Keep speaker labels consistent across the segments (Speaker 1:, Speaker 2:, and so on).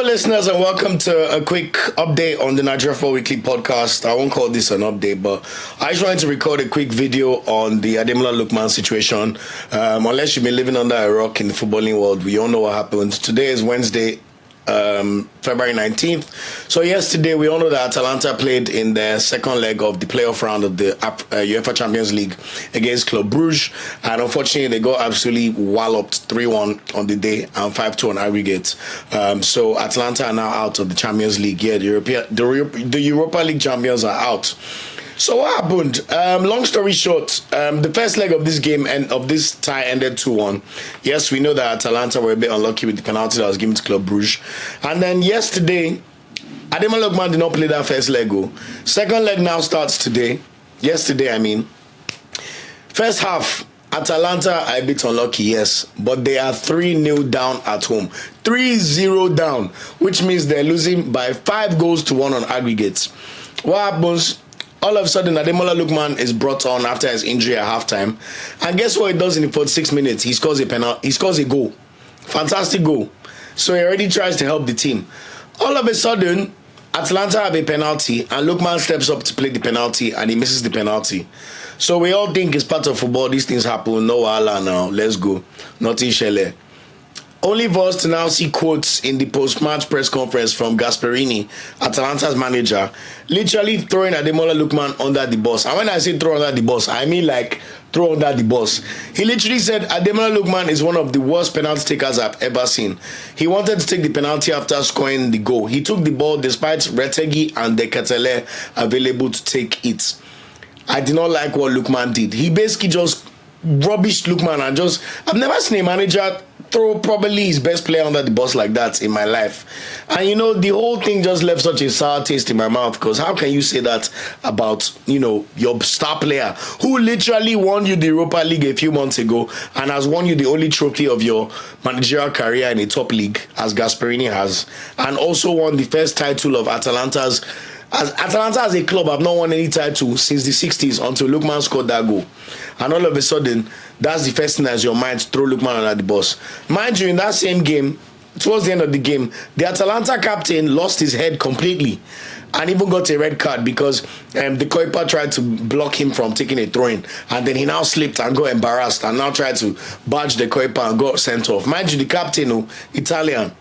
Speaker 1: listeners, and welcome to a quick update on the Nigeria 4 Weekly podcast. I won't call this an update, but I just wanted to record a quick video on the Ademola Lookman situation. Unless you've been living under a rock in the footballing world, we all know what happened. Today is Wednesday, February 19th. So yesterday, we all know that Atalanta played in the second leg of the playoff round of the UEFA Champions League against Club Brugge. And unfortunately, they got absolutely walloped 3-1 on the day and 5-2 on aggregate. So Atalanta are now out of the Champions League. Yeah, the Europa League champions are out. So what happened? Long story short, the first leg of this game and of this tie ended 2-1. Yes, we know that Atalanta were a bit unlucky with the penalty that was given to Club Brugge. And then yesterday, Ademola Lookman did not play that first leg. Second leg now starts today. Yesterday, I mean. First half, Atalanta are a bit unlucky, yes. But they are 3-0 down at home. 3-0 down, which means they're losing by 5-1 on aggregates. What happens? All of a sudden, Ademola Lookman is brought on after his injury at halftime. And guess what he does in the 46 minutes? He scores a penalty. He scores a goal. Fantastic goal. So he already tries to help the team. All of a sudden, Atalanta have a penalty and Lookman steps up to play the penalty and he misses the penalty. So we all think it's part of football. These things happen. No wahala now. Let's go. Nothing shele. Only for us to now see quotes in the post-match press conference from Gasperini, Atalanta's manager, literally throwing Ademola Lookman under the bus. And when I say throw under the bus, I mean like throw under the bus. He literally said Ademola Lookman is one of the worst penalty takers I've ever seen. He wanted to take the penalty after scoring the goal. He took the ball despite Retegui and Dekatele available to take it. I did not like what Lookman did. He basically just rubbished Lookman and just... I've never seen a manager throw probably his best player under the bus like that in my life. And you know, the whole thing just left such a sour taste in my mouth, because how can you say that about, you know, your star player who literally won you the Europa League a few months ago and has won you the only trophy of your managerial career in a top league, as Gasperini has, and also won the first title of Atalanta's... As Atalanta as a club have not won any title since the 60s until Lookman scored that goal. And all of a sudden, that's the first thing that's your mind to throw Lookman under the bus. Mind you, in that same game, towards the end of the game, the Atalanta captain lost his head completely and even got a red card because the keeper tried to block him from taking a throw-in, and then he now slipped and got embarrassed and now tried to badge the keeper and got sent off. Mind you, the captain, Italian.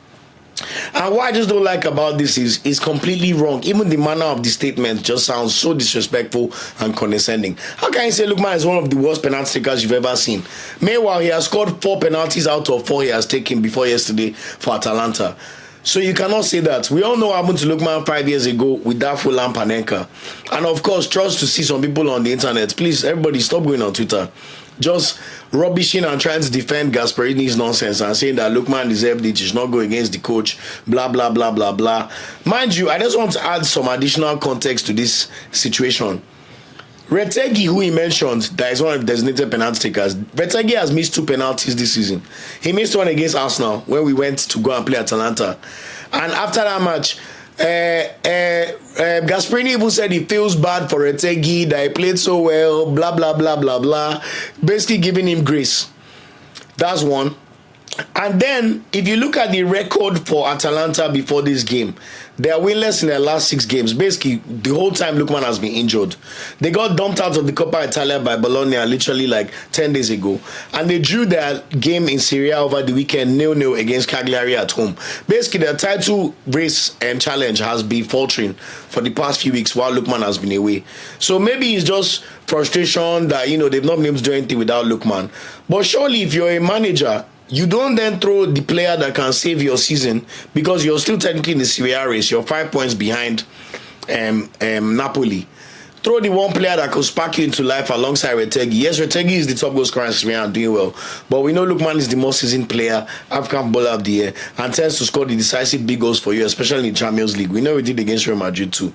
Speaker 1: And what I just don't like about this is completely wrong. Even the manner of the statement just sounds so disrespectful and condescending. How can you say Lookman is one of the worst penalty takers you've ever seen? Meanwhile, he has scored 4 penalties out of 4 he has taken before yesterday for Atalanta. So you cannot say that. We all know what happened to Lookman 5 years ago with that Fulham Panenka. And of course, trust to see some people on the internet. Please, everybody, stop going on Twitter. Just rubbishing and trying to defend Gasperini's nonsense and saying that Lookman deserved it, he should not go against the coach, blah, blah, blah, blah, blah. Mind you, I just want to add some additional context to this situation. Retegui, who he mentioned, that is one of the designated penalty takers, Retegui has missed 2 penalties this season. He missed one against Arsenal when we went to go and play Atalanta. And after that match, Gasperini even said he feels bad for Retegui, that he played so well, blah, blah, blah, blah, blah. Basically giving him grace. That's one. And then, if you look at the record for Atalanta before this game, they are winless in their last 6 games. Basically, the whole time Lookman has been injured. They got dumped out of the Coppa Italia by Bologna literally like 10 days ago. And they drew their game in Serie A over the weekend 0-0 against Cagliari at home. Basically, their title race and challenge has been faltering for the past few weeks while Lookman has been away. So maybe it's just frustration that, you know, they've not been able to do anything without Lookman. But surely, if you're a manager, you don't then throw the player that can save your season, because you're still technically in the Serie A race. You're 5 points behind Napoli. Throw the one player that could spark you into life alongside Retegui. Yes, Retegui is the top goal scorer in Serie A and doing well. But we know Lookman is the most seasoned player, African Footballer of the Year, and tends to score the decisive big goals for you, especially in the Champions League. We know we did against Real Madrid too.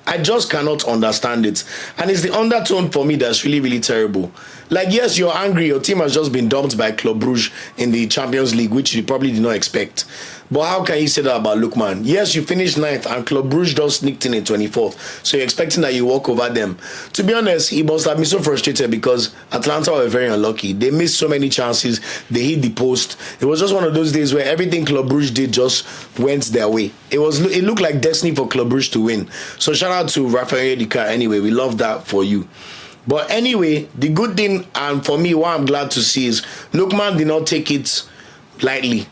Speaker 1: I just cannot understand it. And it's the undertone for me that's really, really terrible. Like, yes, you're angry. Your team has just been dumped by Club Brugge in the Champions League, which you probably did not expect. But how can you say that about Lookman? Yes, you finished ninth and Club Brugge just sneaked in 24th. So you're expecting that you walk over them. To be honest, he must have been so frustrated because Atalanta were very unlucky. They missed so many chances. They hit the post. It was just one of those days where everything Club Brugge did just went their way. It looked like destiny for Club Brugge to win. So shout out to Rafael Dika anyway. We love that for you. But anyway, the good thing, and for me, what I'm glad to see is Lookman did not take it lightly.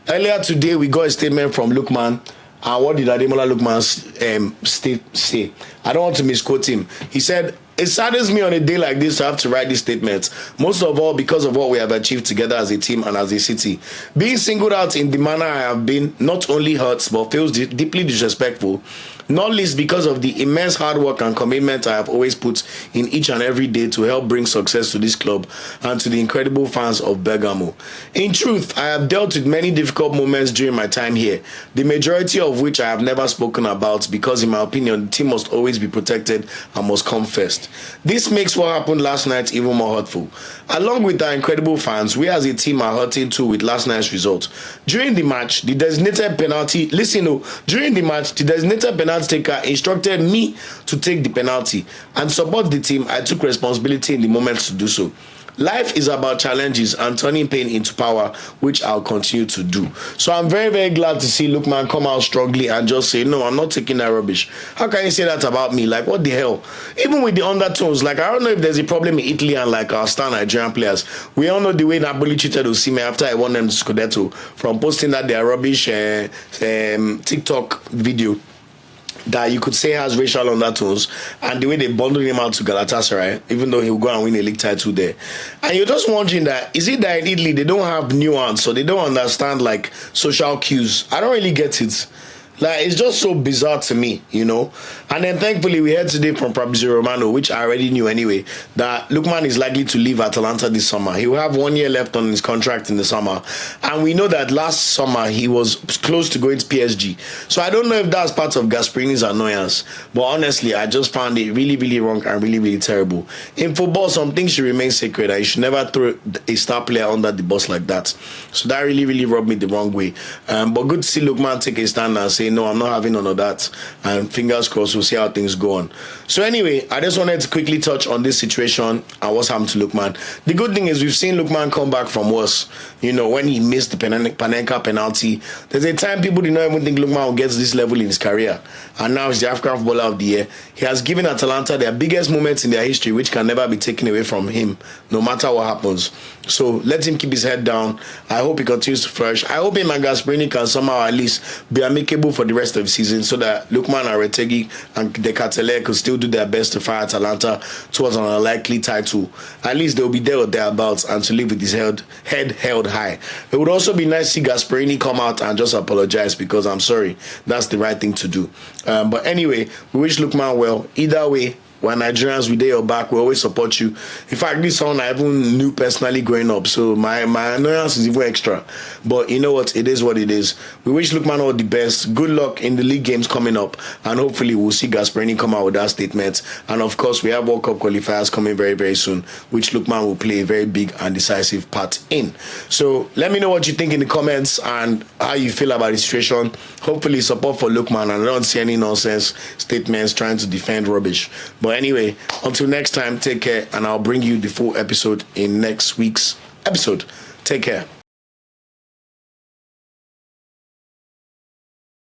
Speaker 1: Earlier today, we got a statement from Lookman. And what did Ademola Lookman say? I don't want to misquote him. He said, "It saddens me on a day like this to have to write this statement. Most of all because of what we have achieved together as a team and as a city. Being singled out in the manner I have been not only hurts but feels deeply disrespectful. Not least because of the immense hard work and commitment I have always put in each and every day to help bring success to this club and to the incredible fans of Bergamo. In truth, I have dealt with many difficult moments during my time here, the majority of which I have never spoken about because in my opinion, the team must always be protected and must come first. This makes what happened last night even more hurtful. Along with our incredible fans, we as a team are hurting too with last night's result. During the match, the designated penalty taker instructed me to take the penalty and support the team. I took responsibility in the moment to do so. Life is about challenges and turning pain into power, which I'll continue to do." So I'm very, very glad to see Lookman come out strongly and just say, "No, I'm not taking that rubbish." How can you say that about me? Like, what the hell? Even with the undertones, like, I don't know if there's a problem in Italy and like our star Nigerian players. We all know the way Napoli treated Osimhen after I won them the Scudetto from posting that their rubbish TikTok video that you could say has racial undertones, and the way they bundled him out to Galatasaray, even though he'll go and win a league title there. And you're just wondering that, is it that in Italy they don't have nuance, so they don't understand like social cues? I don't really get it. Like, it's just so bizarre to me, you know. And then thankfully we heard today from Fabrizio Romano, which I already knew anyway, that Lookman is likely to leave Atalanta this summer. He will have 1 year left on his contract in the summer. And we know that last summer he was close to going to PSG. So I don't know if that's part of Gasperini's annoyance. But honestly, I just found it really, really wrong and really, really terrible. In football, some things should remain sacred and you should never throw a star player under the bus like that. So that really, really rubbed me the wrong way. But good to see Lookman take a stand and say, "No, I'm not having none of that," and fingers crossed we'll see how things go on. So anyway, I just wanted to quickly touch on this situation and what's happened to Lookman. The good thing is we've seen Lookman come back from worse. You know, when he missed the Panenka penalty, there's a time people did not even think Lookman would get to this level in his career, and now he's the African Footballer of the Year. He has given Atalanta their biggest moments in their history, which can never be taken away from him, no matter what happens. So let him keep his head down. I hope he continues to flourish. I hope him and Gasperini can somehow at least be amicable for the rest of the season so that Lookman and Retegi and De Ketelaere could still do their best to fight Atalanta towards an unlikely title. At least they'll be there or thereabouts and to live with his head held high. It would also be nice to see Gasperini come out and just apologize because I'm sorry. That's the right thing to do. But anyway, we wish Lookman well. Either way, we're Nigerians, we your back, we always support you. In fact, this someone I even knew personally growing up, so my annoyance is even extra. But you know what, it is what it is. We wish Lookman all the best. Good luck in the league games coming up, and hopefully we'll see Gasperini come out with that statement. And of course, we have World Cup qualifiers coming very, very soon, which Lookman will play a very big and decisive part in. So let me know what you think in the comments and how you feel about the situation. Hopefully support for Lookman, and I don't see any nonsense statements trying to defend rubbish. But anyway, until next time, take care, and I'll bring you the full episode in next week's episode. Take care.